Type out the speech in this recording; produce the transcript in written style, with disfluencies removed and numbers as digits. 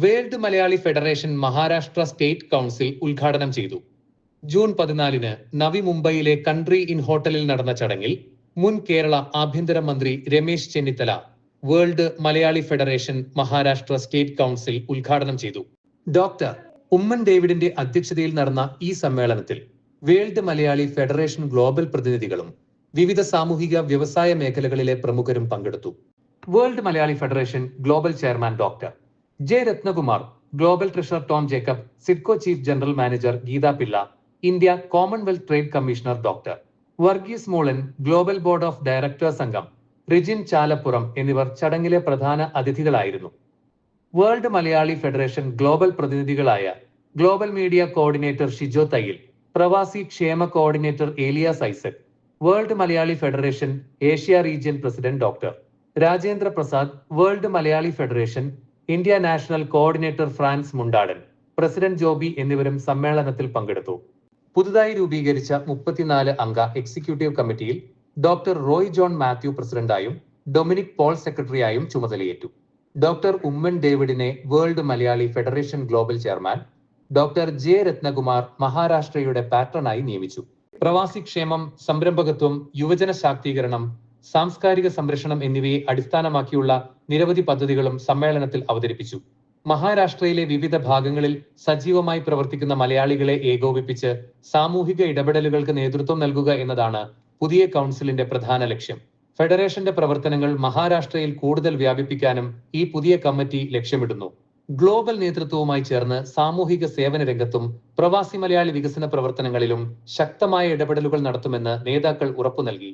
World Malayali federation Maharashtra state council ഉദ്ഘാടനം ചെയ്തു. June 14-ന് Navi മുംബൈയിലെ കൺട്രി ഇൻ ഹോട്ടലിൽ നടന്ന ചടങ്ങിൽ മുൻ കേരള ആഭ്യന്തരമന്ത്രി Ramesh Chennithala world Malayali federation Maharashtra state council ഉദ്ഘാടനം ചെയ്തു. ഡോക്ടർ ഉമ്മൻ ഡേവിഡിന്റെ അധ്യക്ഷതയിൽ നടന്ന ഈ സമ്മേളനത്തിൽ വേൾഡ് മലയാളി ഫെഡറേഷൻ ഗ്ലോബൽ പ്രതിനിധികളും വിവിധ സാമൂഹിക വ്യവസായ മേഖലകളിലെ പ്രമുഖരും പങ്കെടുത്തു. World Malayali federation global chairman doctor J Ratnakumar, global treasurer Tom Jacob, SIDCO chief general manager Geetha Pillai, India commonwealth trade commissioner doctor Varghese Molan, global board of directors അംഗം റിജിൻ ചാലപ്പുറം എന്നിവർ ചടങ്ങിലെ പ്രധാന അതിഥികളായിരുന്നു. വേൾഡ് മലയാളി ഫെഡറേഷൻ ഗ്ലോബൽ പ്രതിനിധികളായ global media coordinator Shijo Thayyil, പ്രവാസി ക്ഷേമ coordinator Elias Isaac, world Malayali federation Asia region president doctor Rajendra Prasad, world Malayali federation India national coordinator France Mundadan, president Joby എന്നിവരും സമ്മേളനത്തിൽ പങ്കെടുത്തു. പുതുതായി രൂപീകരിച്ച 34 അംഗ എക്സിക്യൂട്ടീവ് കമ്മിറ്റിയിൽ ഡോക്ടർ റോയ് ജോൺ മാത്യു പ്രസിഡന്റായും ഡൊമിനിക് പോൾ സെക്രട്ടറിയായും ചുമതലയേറ്റു. ഡോക്ടർ ഉമ്മൻ ഡേവിഡിനെ world Malayali federation global chairman, doctor J Ratnakumar മഹാരാഷ്ട്രയുടെ പാട്രണായി നിയമിച്ചു. പ്രവാസി ക്ഷേമം, സംരംഭകത്വം, യുവജന ശാക്തീകരണം, സാംസ്കാരിക സംരക്ഷണം എന്നിവയെ അടിസ്ഥാനമാക്കിയുള്ള നിരവധി പദ്ധതികളും സമ്മേളനത്തിൽ അവതരിപ്പിച്ചു. മഹാരാഷ്ട്രയിലെ വിവിധ ഭാഗങ്ങളിൽ സജീവമായി പ്രവർത്തിക്കുന്ന മലയാളികളെ ഏകോപിപ്പിച്ച് സാമൂഹിക ഇടപെടലുകൾക്ക് നേതൃത്വം നൽകുക എന്നതാണ് പുതിയ കൗൺസിലിന്റെ പ്രധാന ലക്ഷ്യം. ഫെഡറേഷന്റെ പ്രവർത്തനങ്ങൾ മഹാരാഷ്ട്രയിൽ കൂടുതൽ വ്യാപിപ്പിക്കാനും ഈ പുതിയ കമ്മിറ്റി ലക്ഷ്യമിടുന്നു. ഗ്ലോബൽ നേതൃത്വവുമായി ചേർന്ന് സാമൂഹിക സേവന രംഗത്തും പ്രവാസി മലയാളി വികസന പ്രവർത്തനങ്ങളിലും ശക്തമായ ഇടപെടലുകൾ നടത്തുമെന്ന് നേതാക്കൾ ഉറപ്പു നൽകി.